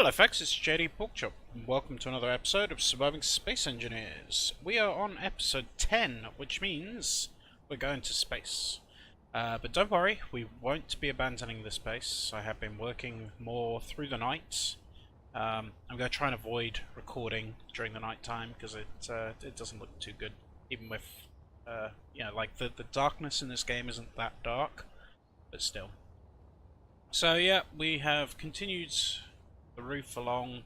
Hello folks, it's JDporkchop, and welcome to another episode of Surviving Space Engineers. We are on episode 10, which means we're going to space. But don't worry, we won't be abandoning this base. I have been working more through the night. I'm going to try and avoid recording during the night time, because it doesn't look too good, even with, like the darkness in this game isn't that dark, but still. So yeah, we have continued the roof along,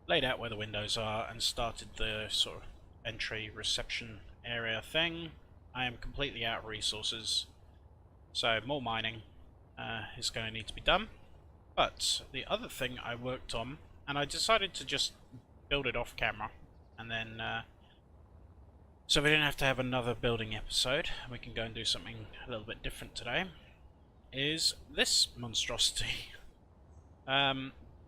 laid out where the windows are, and started the sort of entry reception area thing. I am completely out of resources, so more mining is going to need to be done. But the other thing I worked on, and I decided to just build it off camera, and then so we didn't have to have another building episode, we can go and do something a little bit different today, is this monstrosity.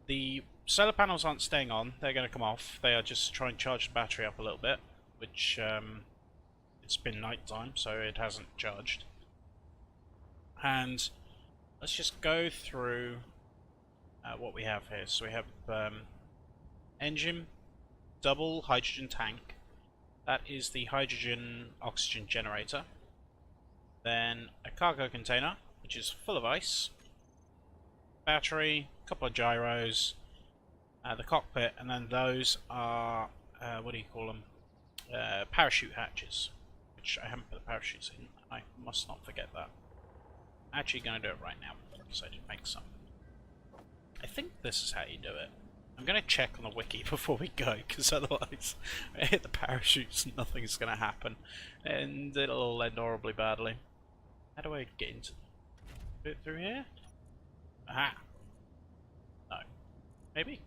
The solar panels aren't staying on, they're going to come off. They are just trying to charge the battery up a little bit, which it's been night time, so it hasn't charged. And let's just go through what we have here. So we have engine, double hydrogen tank. That is the hydrogen oxygen generator. Then a cargo container, which is full of ice. Battery, a couple of gyros, the cockpit, and then those are, what do you call them? Parachute hatches, which I haven't put the parachutes in. I must not forget that. I'm actually going to do it right now, so I didn't make some. I think this is how you do it. I'm going to check on the wiki before we go, because otherwise, I hit the parachutes and nothing's going to happen, and it'll all end horribly badly. How do I get into it through here? Aha! No. Maybe?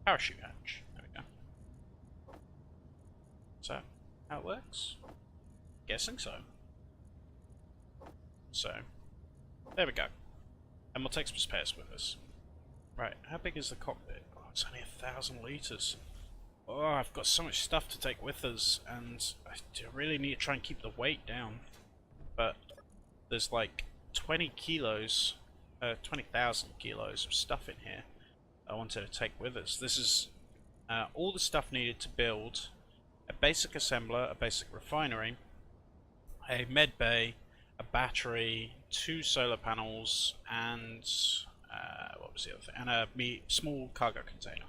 Parachute hatch. There we go. So, how it works? Guessing so. So, there we go. And we'll take some spares with us. Right, how big is the cockpit? Oh, it's only 1,000 litres. Oh, I've got so much stuff to take with us, and I really need to try and keep the weight down. But there's like 20 kilos 20,000 kilos of stuff in here I wanted to take with us. This is all the stuff needed to build a basic assembler, a basic refinery, a med bay, a battery, 2 solar panels, and what was the other thing? And a small cargo container.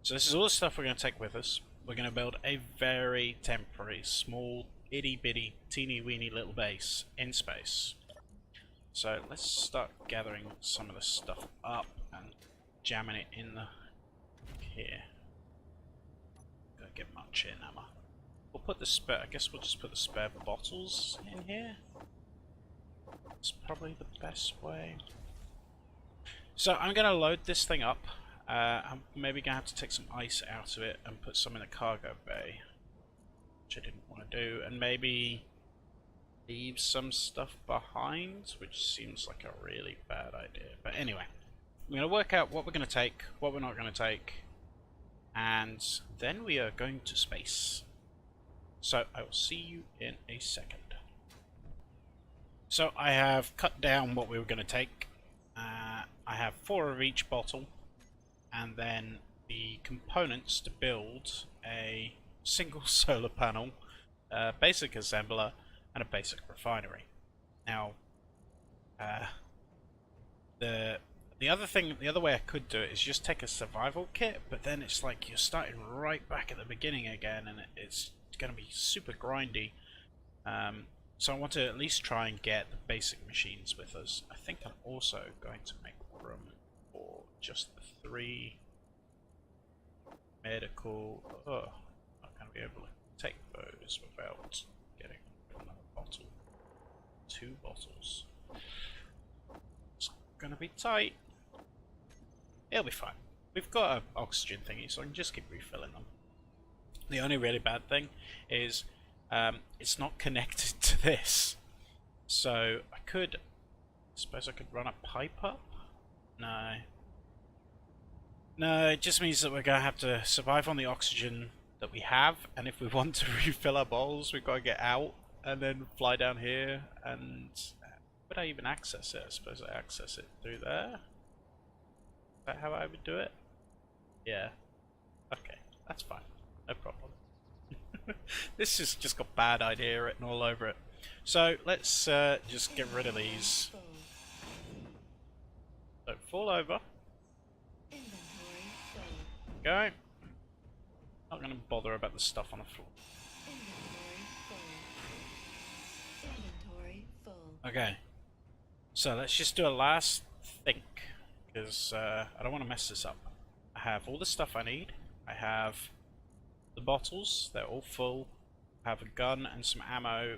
So this is all the stuff we're going to take with us. We're going to build a very temporary, small, itty bitty, teeny weeny little base in space. So let's start gathering some of the stuff up and jamming it in the here. Don't get much in, am I? We'll put the spare. I guess we'll just put the spare bottles in here. It's probably the best way. So I'm gonna load this thing up. I'm maybe gonna have to take some ice out of it and put some in the cargo bay, which I didn't want to do, and maybe leave some stuff behind, which seems like a really bad idea. But anyway, we're going to work out what we're going to take, what we're not going to take, and then we are going to space. So I will see you in a second. So I have cut down what we were going to take. I have 4 of each bottle, and then the components to build a single solar panel, basic assembler, and a basic refinery. Now, the other way I could do it is just take a survival kit, but then it's like you're starting right back at the beginning again, and it's going to be super grindy. So I want to at least try and get the basic machines with us. I think I'm also going to make room for just the 3 medical. Oh, I'm not going to be able to take those without getting another bottle. 2 bottles. It's gonna be tight. It'll be fine. We've got an oxygen thingy, so I can just keep refilling them. The only really bad thing is it's not connected to this. So I suppose I could run a pipe up? No. No, it just means that we're gonna have to survive on the oxygen that we have, and if we want to refill our bottles, we've got to get out and then fly down here. And would I even access it? I suppose I access it through there. that how I would do it? Yeah. Okay, that's fine. No problem. This has just got bad idea written all over it. So let's just get rid of these. Don't fall over. Go. Not going to bother about the stuff on the floor. Okay. So let's just do a last think, because I don't want to mess this up. I have all the stuff I need. I have the bottles, they're all full. I have a gun and some ammo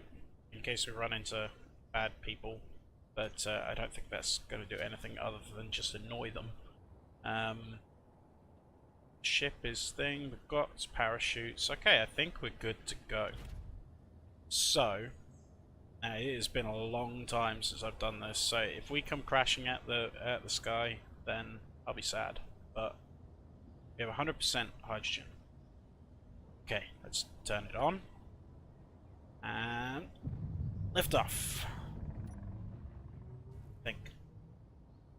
in case we run into bad people, but I don't think that's going to do anything other than just annoy them. Ship is thing, we've got parachutes. Okay, I think we're good to go. So, it has been a long time since I've done this, so if we come crashing at the sky, then I'll be sad. But we have 100% hydrogen. Okay, let's turn it on. And lift off. I think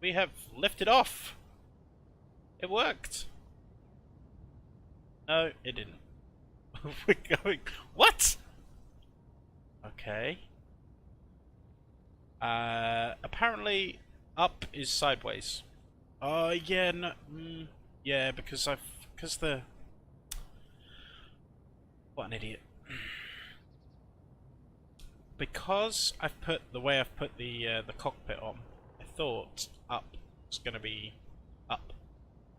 we have lifted off. It worked. No, it didn't. We're going. What? Okay. Apparently, up is sideways. Oh yeah, no, yeah, because the. What an idiot. Because I've put the way I've put the cockpit on, I thought up was going to be up,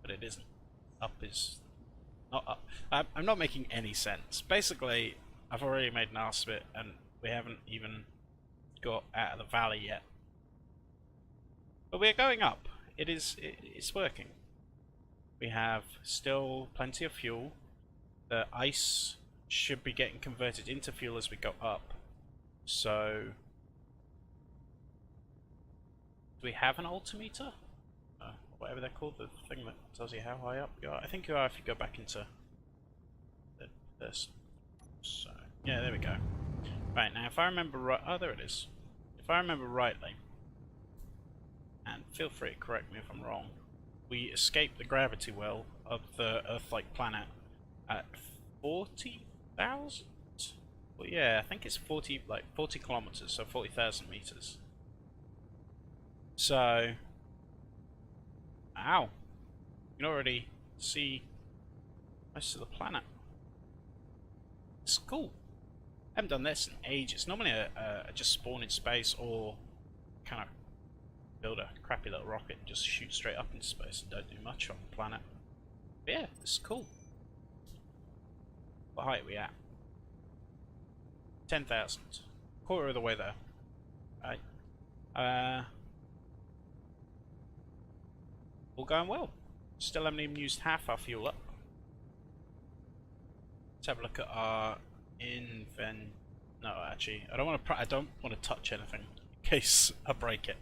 but it isn't. Up is not up. I'm not making any sense. Basically, I've already made an ass of it, and we haven't even got out of the valley yet. But we're going up. It's working. We have still plenty of fuel. The ice should be getting converted into fuel as we go up. So, do we have an altimeter? Whatever they're called, the thing that tells you how high up you are. I think you are if you go back into this. So, yeah, there we go. Right, now if I remember right... Oh, there it is. If I remember rightly, and feel free to correct me if I'm wrong, we escaped the gravity well of the Earth-like planet at 40,000? Well, yeah, I think it's 40 kilometers, so 40,000 meters. So, ow, you can already see most of the planet. It's cool. I haven't done this in ages. Normally I just spawn in space or kind of build a crappy little rocket and just shoot straight up into space and don't do much on the planet. But yeah, this is cool. What height are we at? 10,000. Quarter of the way there. Right. All going well. Still haven't even used half our fuel up. Let's have a look at our No, actually, I don't want to touch anything in case I break it.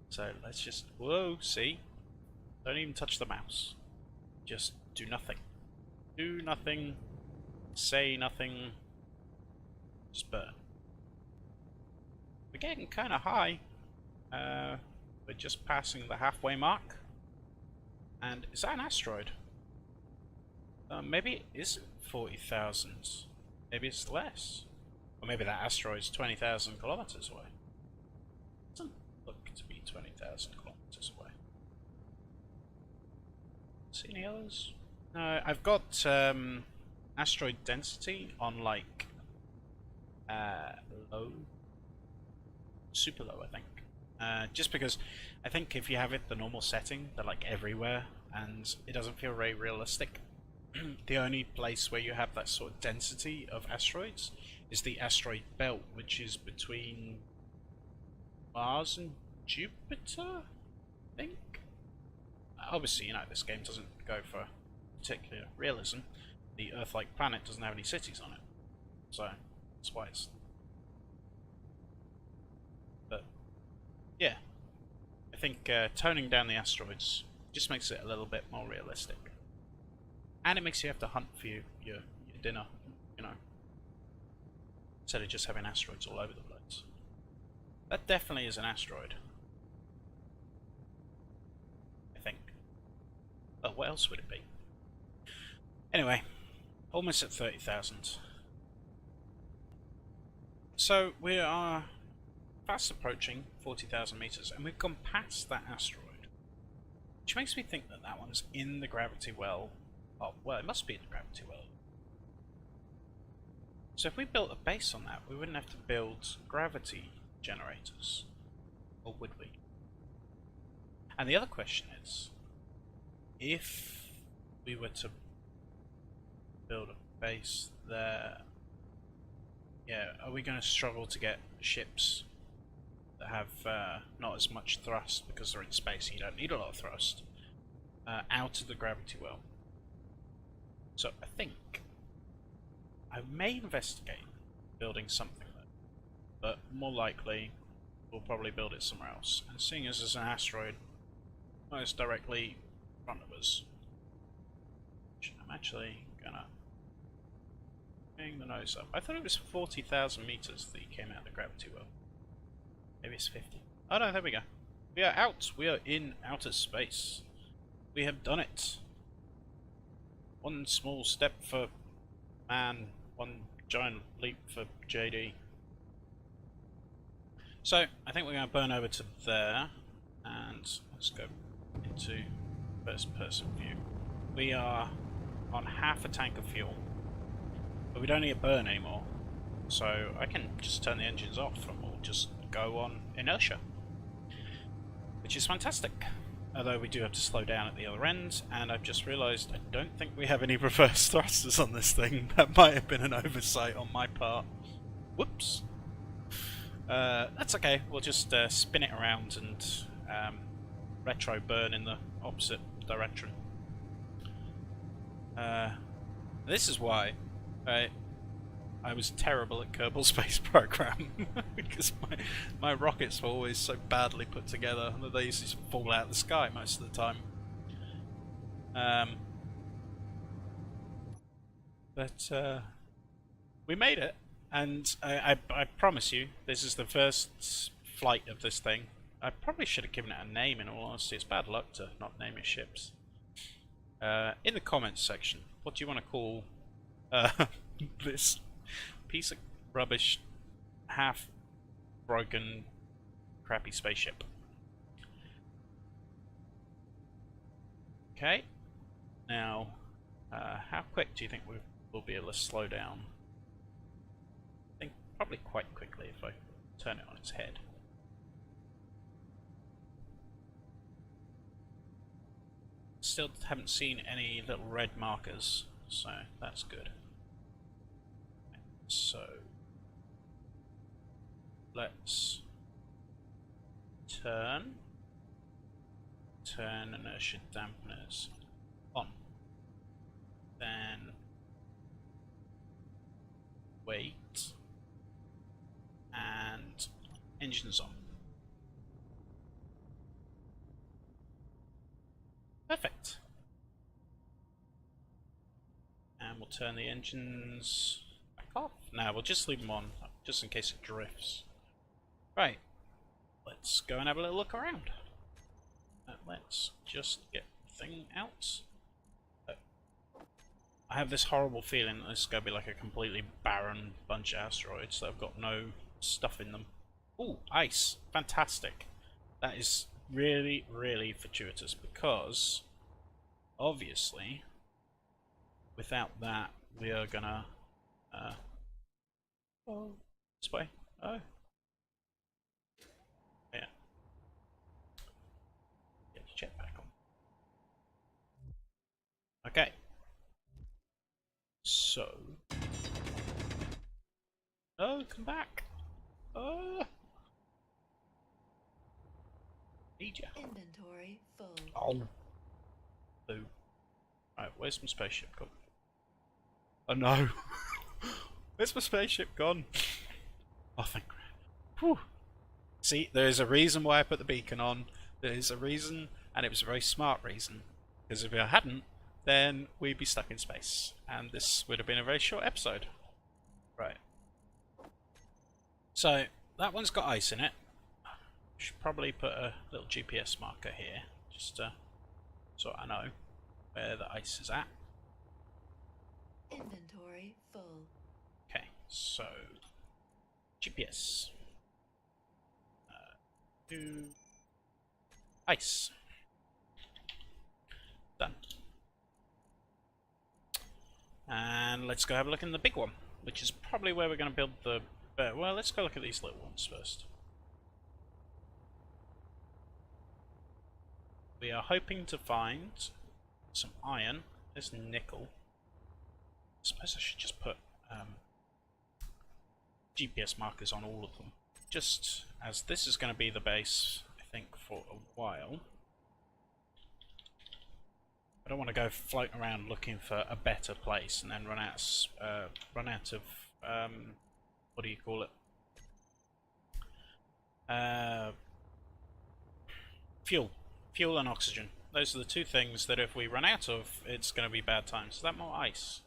So let's just see. Don't even touch the mouse. Just do nothing. Do nothing. Say nothing. Just burn. We're getting kind of high. We're just passing the halfway mark. And is that an asteroid? Maybe it isn't 40,000. Maybe it's less. Or maybe that asteroid's 20,000 kilometers away. Doesn't look to be 20,000 kilometers away. See any others? No, I've got asteroid density on like low, super low, I think. Just because I think if you have it the normal setting, they're like everywhere, and it doesn't feel very realistic. The only place where you have that sort of density of asteroids is the asteroid belt, which is between Mars and Jupiter, I think. Obviously, you know, this game doesn't go for particular realism. The Earth-like planet doesn't have any cities on it, so that's why it's... But yeah, I think toning down the asteroids just makes it a little bit more realistic. And it makes you have to hunt for your dinner, you know, instead of just having asteroids all over the place. That definitely is an asteroid, I think. what else would it be? Anyway, almost at 30,000. So we are fast approaching 40,000 meters, and we've gone past that asteroid, which makes me think that that one's in the gravity well. Oh, well, it must be in the gravity well. So if we built a base on that, we wouldn't have to build gravity generators, or would we? And the other question is, if we were to build a base there, yeah, are we going to struggle to get ships that have not as much thrust, because they're in space and you don't need a lot of thrust, out of the gravity well? So I think I may investigate building something there, but more likely we'll probably build it somewhere else. And seeing as there's an asteroid almost directly in front of us, I'm actually gonna bring the nose up. I thought it was 40,000 meters that you came out of the gravity well. Maybe it's 50. Oh no, there we go. We are out. We are in outer space. We have done it. One small step for man, one giant leap for JD. So, I think we're going to burn over to there, and let's go into first person view. We are on half a tank of fuel, but we don't need to burn anymore, so I can just turn the engines off and we'll just go on inertia, which is fantastic. Although we do have to slow down at the other end, and I've just realised I don't think we have any reverse thrusters on this thing. That might have been an oversight on my part. Whoops. That's okay, we'll just spin it around and retro burn in the opposite direction. This is why I was terrible at Kerbal Space Program, because my rockets were always so badly put together that they used to fall out of the sky most of the time. But we made it, and I promise you, this is the first flight of this thing. I probably should have given it a name, in all honesty. It's bad luck to not name your ships. In the comments section, what do you want to call this piece of rubbish, half broken, crappy spaceship? Okay, now how quick do you think we'll be able to slow down? I think probably quite quickly if I turn it on its head. Still haven't seen any little red markers, so that's good. So let's turn inertia dampeners on, then wait, and engines on. Perfect. And we'll turn the engines back off. No, we'll just leave them on, just in case it drifts. Right, let's go and have a little look around. Let's just get the thing out. I have this horrible feeling that this is going to be like a completely barren bunch of asteroids that have got no stuff in them. Ooh, ice! Fantastic! That is really, really fortuitous, because obviously without that we are gonna oh, this way. Oh yeah, get the jetpack on. Okay, so oh, come back. Oh, need ya. Inventory full. On. Boo. Right, where's my spaceship gone? Oh no! Where's my spaceship gone? Oh, thank God. Whew. See, there is a reason why I put the beacon on. There is a reason, and it was a very smart reason. Because if I hadn't, then we'd be stuck in space. And this would have been a very short episode. Right. So, that one's got ice in it. Should probably put a little GPS marker here, just so I know. where the ice is at. Inventory full. Okay, so GPS. To ice. Done. And let's go have a look in the big one, which is probably where we're going to build the... well, let's go look at these little ones first. We are hoping to find some iron. There's nickel. I suppose I should just put GPS markers on all of them. Just as this is going to be the base, I think, for a while. I don't want to go floating around looking for a better place and then run out of what do you call it? Fuel and oxygen. Those are the two things that if we run out of, it's going to be bad times. Is that more ice?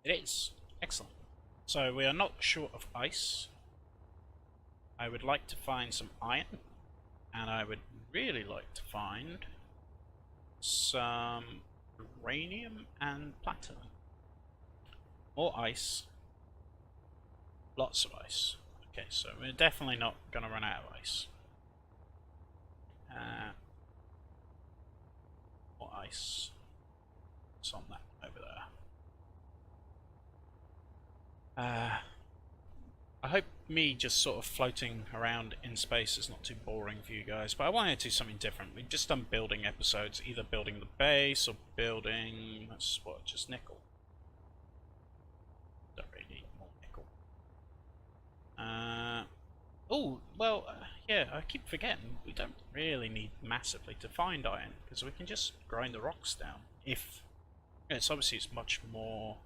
It is. Excellent. So we are not short of ice. I would like to find some iron, and I would really like to find some uranium and platinum. More ice. Lots of ice. Okay, so we're definitely not going to run out of ice. More ice. It's on that over there. I hope me just sort of floating around in space is not too boring for you guys, but I wanted to do something different. We've just done building episodes, either building the base or building... that's what, just nickel. Don't really need more nickel. Oh, well, yeah, I keep forgetting, we don't really need massively to find iron, because we can just grind the rocks down. If... it's obviously it's much more...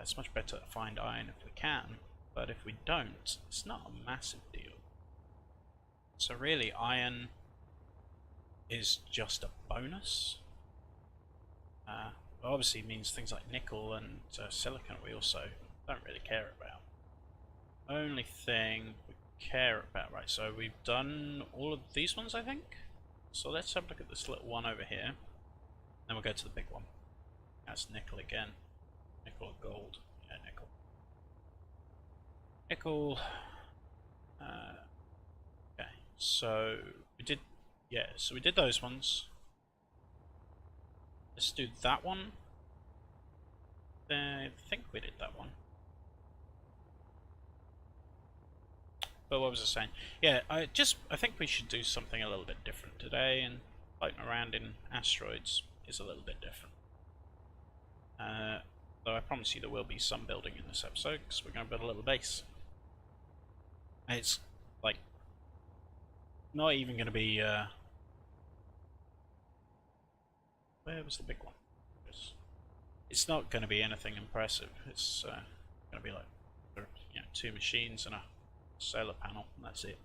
it's much better to find iron if we can. But if we don't, it's not a massive deal. So really, iron is just a bonus. Obviously means things like nickel and silicon we also don't really care about. Only thing we care about, right, so we've done all of these ones, I think. So let's have a look at this little one over here. Then we'll go to the big one. That's nickel again. Nickel or gold. Yeah, nickel. Nickel. Okay, so we did, yeah, so we did those ones. Let's do that one. I think we did that one. But what was I saying? Yeah, I think we should do something a little bit different today, and floating around in asteroids is a little bit different. Though I promise you there will be some building in this episode, because we're going to build a little base. It's like not even going to be where was the big one? It's not going to be anything impressive. It's going to be like, you know, 2 machines and a solar panel, and that's it.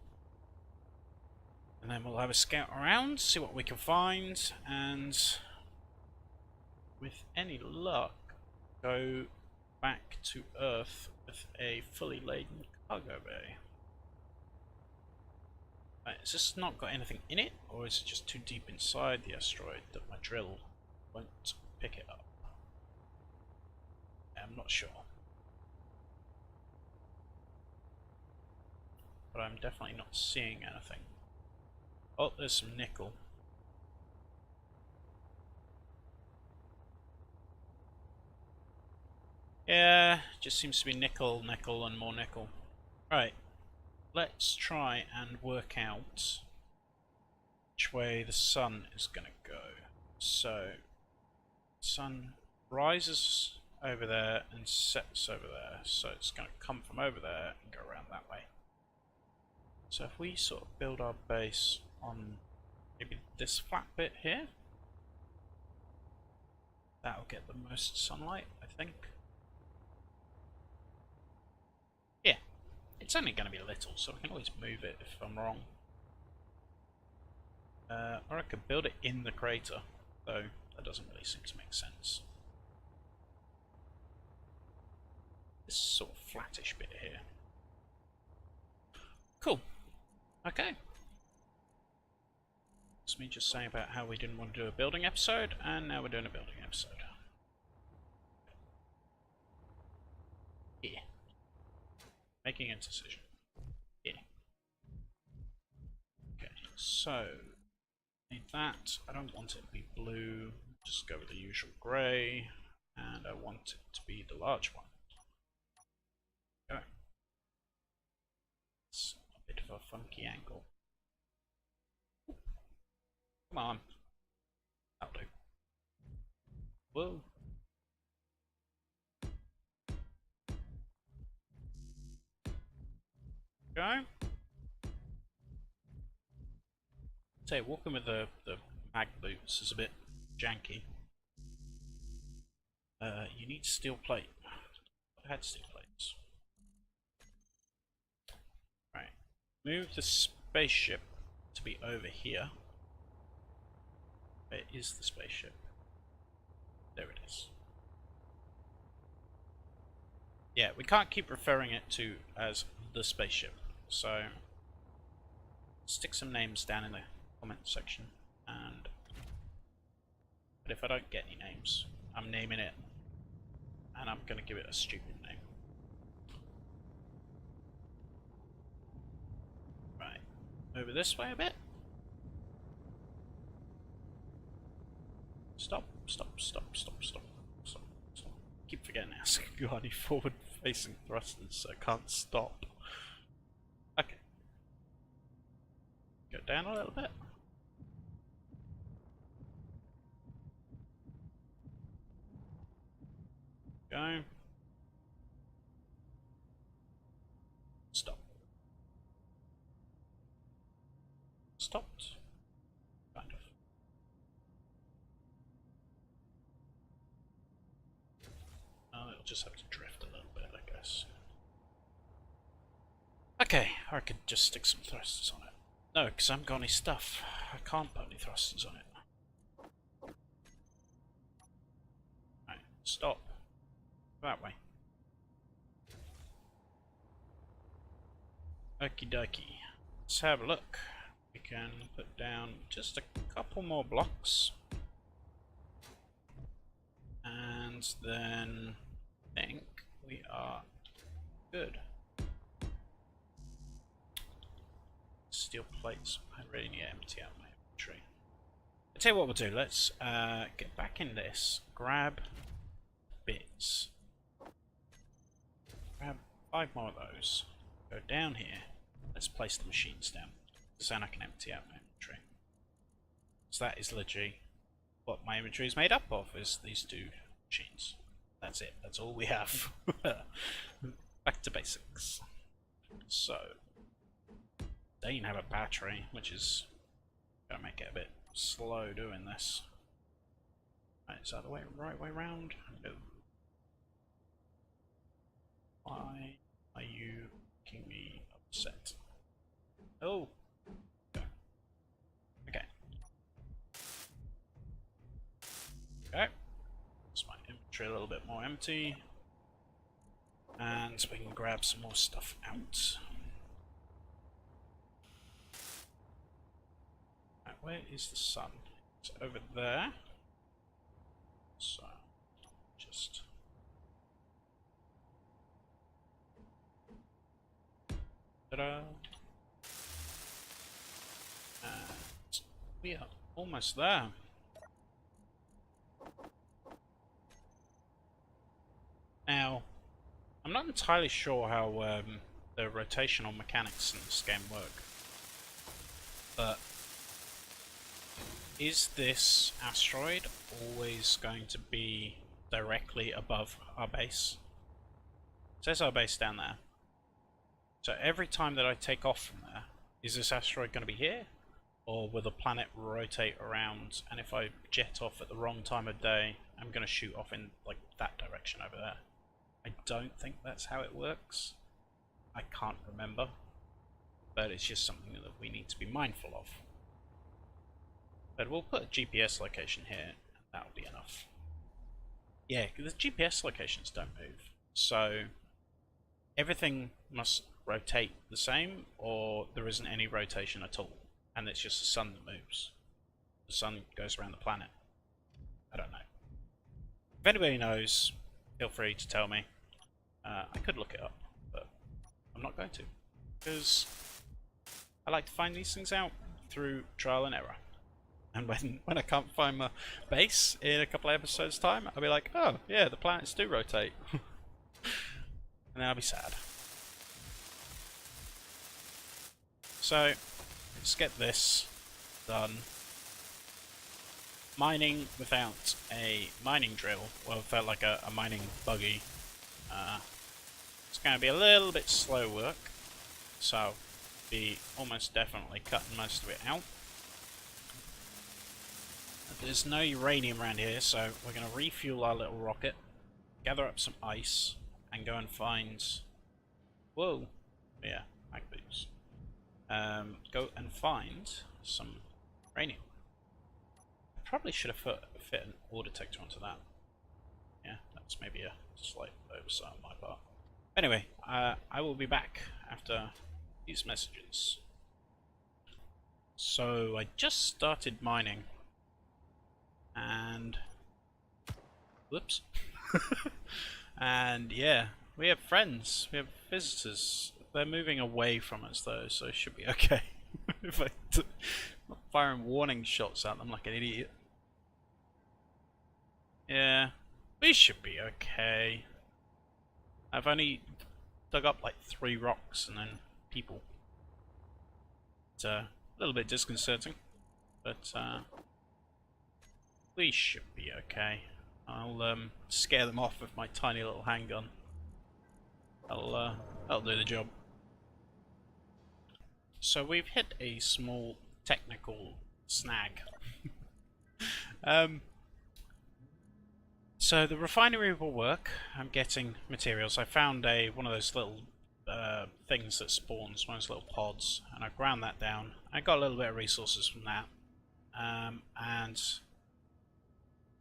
And then we'll have a scout around, see what we can find, and with any luck, go back to Earth with a fully laden cargo bay. Has this not got anything in it, or is it just too deep inside the asteroid that my drill won't pick it up? I'm not sure. But I'm definitely not seeing anything. Oh, there's some nickel. Yeah, just seems to be nickel, nickel, and more nickel. Right. Let's try and work out which way the sun is going to go. So, sun rises over there and sets over there, so it's going to come from over there and go around that way. So if we sort of build our base on maybe this flat bit here, that'll get the most sunlight, I think. Yeah. It's only going to be a little, so I can always move it if I'm wrong. Or I could build it in the crater, though that doesn't really seem to make sense. This sort of flattish bit here. Cool. Okay. It's me just saying about how we didn't want to do a building episode, and now we're doing a building episode. Yeah. Making a decision. Yeah. Okay, so need that. I don't want it to be blue. Just go with the usual grey, and I want it to be the large one. Go. It's a bit of a funky angle. Come on. That'll do. Whoa. Go. Say, walking with the mag boots is a bit janky. You need steel plate. I had steel plates. Right. Move the spaceship to be over here. Where is the spaceship? There it is. Yeah, we can't keep referring it to as the spaceship. So, stick some names down in the comment section. But if I don't get any names, I'm naming it. And I'm going to give it a stupid name. Right. Over this way a bit. Stop, stop, stop, stop, stop, stop, stop. Keep forgetting to ask got any forward facing thrusters, so I can't stop. Okay. Go down a little bit. Go. Stop. Stopped. Kind of. Oh, it'll just have to drift a little bit, I guess. Okay, or I could just stick some thrusters on it. No, because I haven't got any stuff. I can't put any thrusters on it. Right, stop. That way. Okie dokie. Let's have a look. We can put down just a couple more blocks. And then I think we are good. Steel plates. I really need to empty out my inventory. I'll tell you what we'll do. Let's get back in this. Grab bits. Grab 5 more of those. Go down here. Let's place the machines down. So then I can empty out my inventory. So that is legit what my inventory is made up of, is these 2 machines. That's it. That's all we have. Back to basics. So they even have a battery, which is gonna make it a bit slow doing this. Right, is that the right way round? No. Why are you making me upset? Oh. Okay. Okay. That's my inventory a little bit more empty. And we can grab some more stuff out. Right, where is the sun? It's over there. So, just... ta-da! And we are almost there. Now, I'm not entirely sure how the rotational mechanics in this game work, but is this asteroid always going to be directly above our base? It says our base down there. So every time that I take off from there, is this asteroid going to be here? Or will the planet rotate around, and if I jet off at the wrong time of day, I'm going to shoot off in like that direction over there? I don't think that's how it works. I can't remember. But it's just something that we need to be mindful of. But we'll put a GPS location here, and that'll be enough. Yeah, the GPS locations don't move. So everything must rotate the same, or there isn't any rotation at all, and it's just the sun that moves. the sun goes around the planet. I don't know. If anybody knows, feel free to tell me. I could look it up, but I'm not going to, because I like to find these things out through trial and error. And when I can't find my base in a couple of episodes' time, I'll be like, oh yeah, the planets do rotate. And then I'll be sad. So, let's get this done. Mining without a mining drill, well, without like a mining buggy, it's going to be a little bit slow work, so I'll be almost definitely cutting most of it out. There's no uranium around here, so we're going to refuel our little rocket, gather up some ice, and go and find... Whoa! Yeah, mag boots. Go and find some uranium. Probably should have fit an ore detector onto that. Yeah, that's maybe a slight oversight on my part. Anyway, I will be back after these messages. So, I just started mining. And... whoops. And yeah, we have friends, we have visitors. They're moving away from us though, so it should be okay. If I'm not firing warning shots at them like an idiot. Yeah, we should be okay. I've only dug up like 3 rocks and then people. It's a little bit disconcerting, but we should be okay. I'll scare them off with my tiny little handgun. That'll do the job. So we've hit a small technical snag. So the refinery will work. I'm getting materials. I found one of those little things that spawns, one of those little pods, and I ground that down. I got a little bit of resources from that, and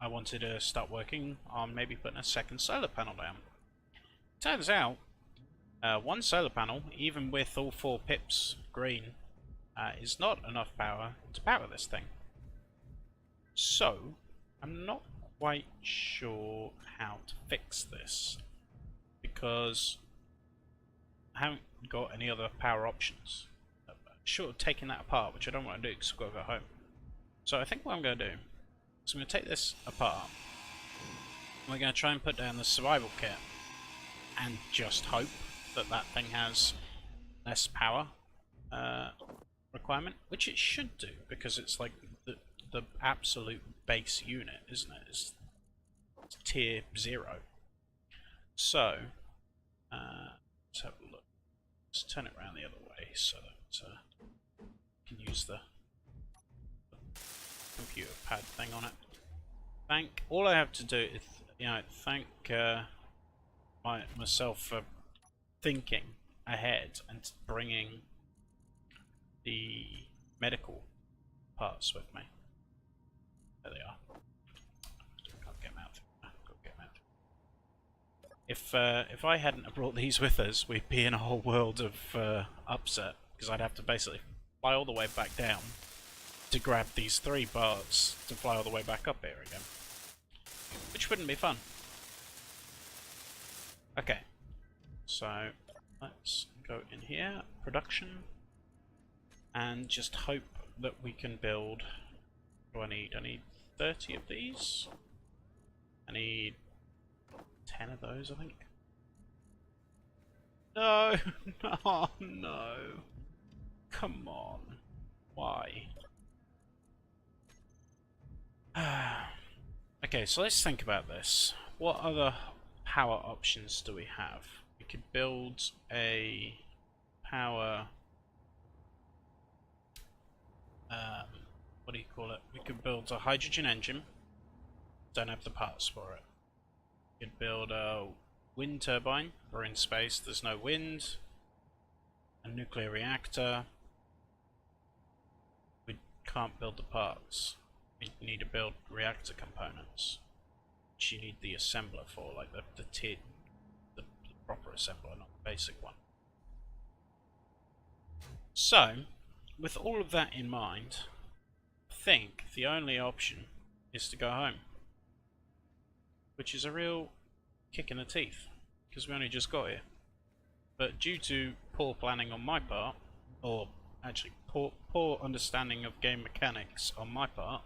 I wanted to start working on maybe putting a second solar panel down. Turns out, one solar panel, even with all 4 pips green, is not enough power to power this thing. So, I'm not quite sure how to fix this, because I haven't got any other power options. I'm short of taking that apart, which I don't want to do because I've got to go home. So I think what I'm going to do is I'm going to take this apart. We're going to try and put down the survival kit and just hope that that thing has less power requirement, which it should do, because it's like the absolute base unit, isn't it? It's tier 0. So, let's have a look. Let's turn it around the other way so that I can use the computer pad thing on it. All I have to do is, thank myself for thinking ahead and bringing the medical parts with me. There they are. Can't get them out. Got to get them out. If I hadn't have brought these with us, we'd be in a whole world of upset, because I'd have to basically fly all the way back down to grab these 3 parts to fly all the way back up here again, which wouldn't be fun. Okay, so let's go in here, production, and just hope that we can build. What do I need? I need 30 of these. I need 10 of those, I think. No! Oh no! Come on. Why? Okay, so let's think about this. What other power options do we have? We could build a power... what do you call it? We could build a hydrogen engine. Don't have the parts for it. We could build a wind turbine. We're in space, there's no wind. A nuclear reactor. We can't build the parts. We need to build reactor components, which you need the assembler for, like the proper assembler, not the basic one. So, with all of that in mind, I think the only option is to go home. Which is a real kick in the teeth, because we only just got here. But due to poor planning on my part, or actually poor understanding of game mechanics on my part,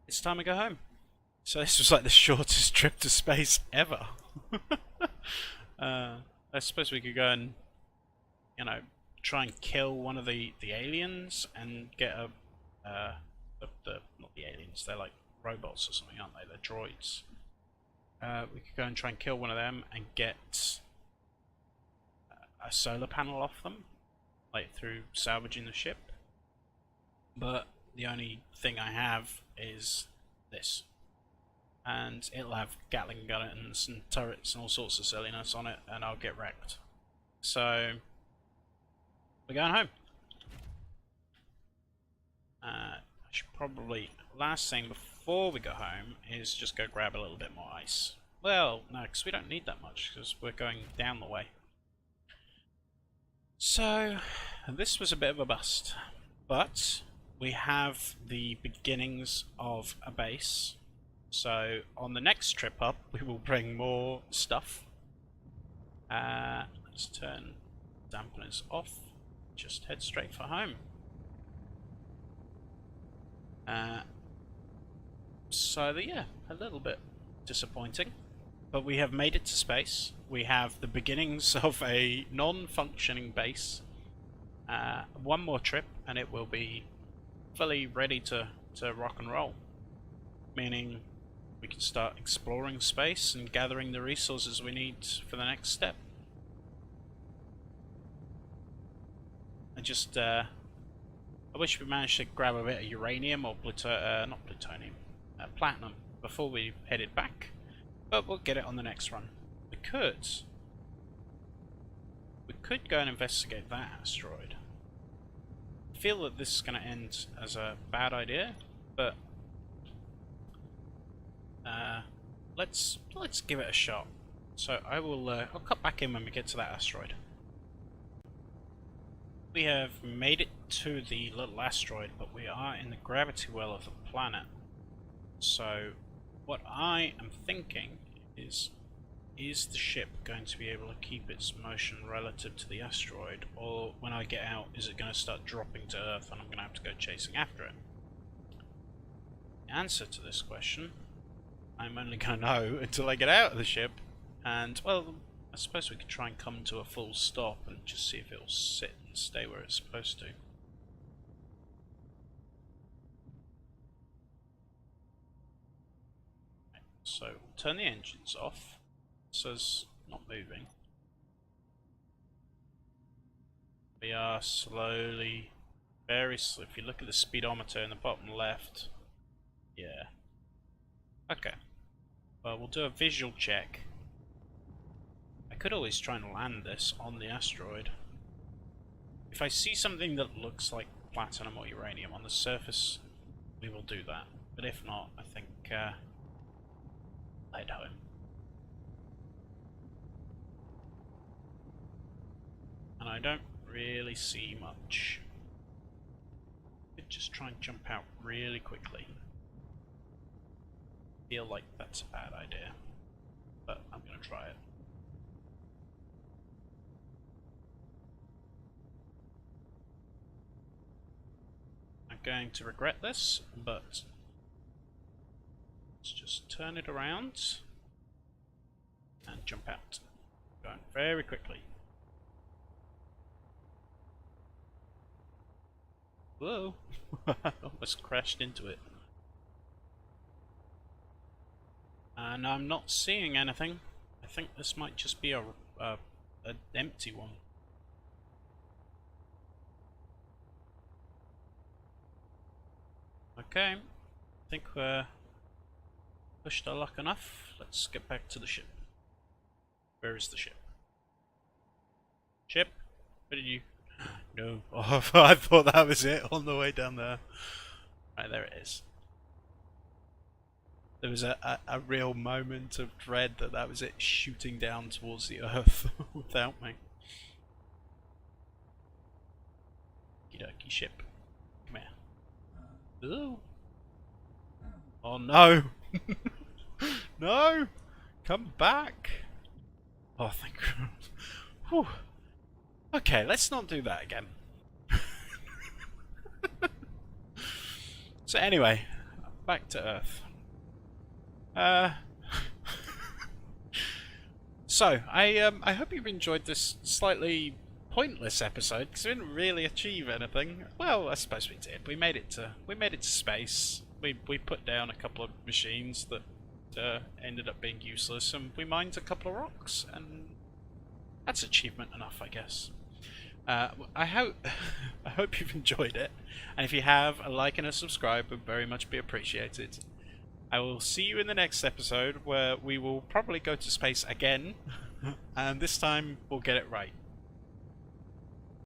it's time to go home. So this was like the shortest trip to space ever. I suppose we could go and, you know, try and kill one of the aliens and get a not the aliens, they're like robots or something, aren't they? They're droids. We could go and try and kill one of them and get a solar panel off them, like through salvaging the ship. But the only thing I have is this. And it'll have Gatling guns and turrets and all sorts of silliness on it, and I'll get wrecked. So, we're going home. I should probably, last thing before we go home is just go grab a little bit more ice. Well, no, because we don't need that much, because we're going down the way. So, this was a bit of a bust, but we have the beginnings of a base. So, on the next trip up, we will bring more stuff. Let's turn dampeners off. Just head straight for home. Yeah, a little bit disappointing. But we have made it to space. We have the beginnings of a non-functioning base. One more trip and it will be fully ready to rock and roll. Meaning we can start exploring space and gathering the resources we need for the next step. I wish we managed to grab a bit of uranium or not plutonium, platinum before we headed back, but we'll get it on the next run. We could go and investigate that asteroid. I feel that this is going to end as a bad idea, but let's give it a shot. So I'll cut back in when we get to that asteroid. We have made it to the little asteroid, but we are in the gravity well of the planet. So what I am thinking is the ship going to be able to keep its motion relative to the asteroid, or when I get out, is it going to start dropping to Earth and I'm going to have to go chasing after it? The answer to this question, I'm only going to know until I get out of the ship, and, well, I suppose we could try and come to a full stop and just see if it'll sit and stay where it's supposed to. So, turn the engines off. It says not moving. We are slowly, very slow. If you look at the speedometer in the bottom left, yeah. Okay. Well, we'll do a visual check. I could always try and land this on the asteroid. If I see something that looks like platinum or uranium on the surface, we will do that. But if not, I think head home. And I don't really see much. Could just try and jump out really quickly. Feel like that's a bad idea, but I'm gonna try it. I'm going to regret this, but let's just turn it around and jump out. Going very quickly. Whoa! Almost crashed into it. And I'm not seeing anything. I think this might just be an empty one. Okay, I think we're pushed our luck enough. Let's get back to the ship. Where is the ship? Ship? Where did you... No. Oh, I thought that was it on the way down there. Right, there it is. There was a real moment of dread that was it shooting down towards the Earth without me. Okie dokie ship. Come here. Ooh. Oh no! No! Come back! Oh, thank God. Whew. Okay, let's not do that again. So anyway, back to Earth. So I hope you've enjoyed this slightly pointless episode because we didn't really achieve anything. Well, I suppose we did. We made it to space. We put down a couple of machines that ended up being useless, and we mined a couple of rocks, and that's achievement enough, I guess. I hope I hope you've enjoyed it, and if you have, a like and a subscribe would very much be appreciated. I will see you in the next episode where we will probably go to space again, and this time we'll get it right.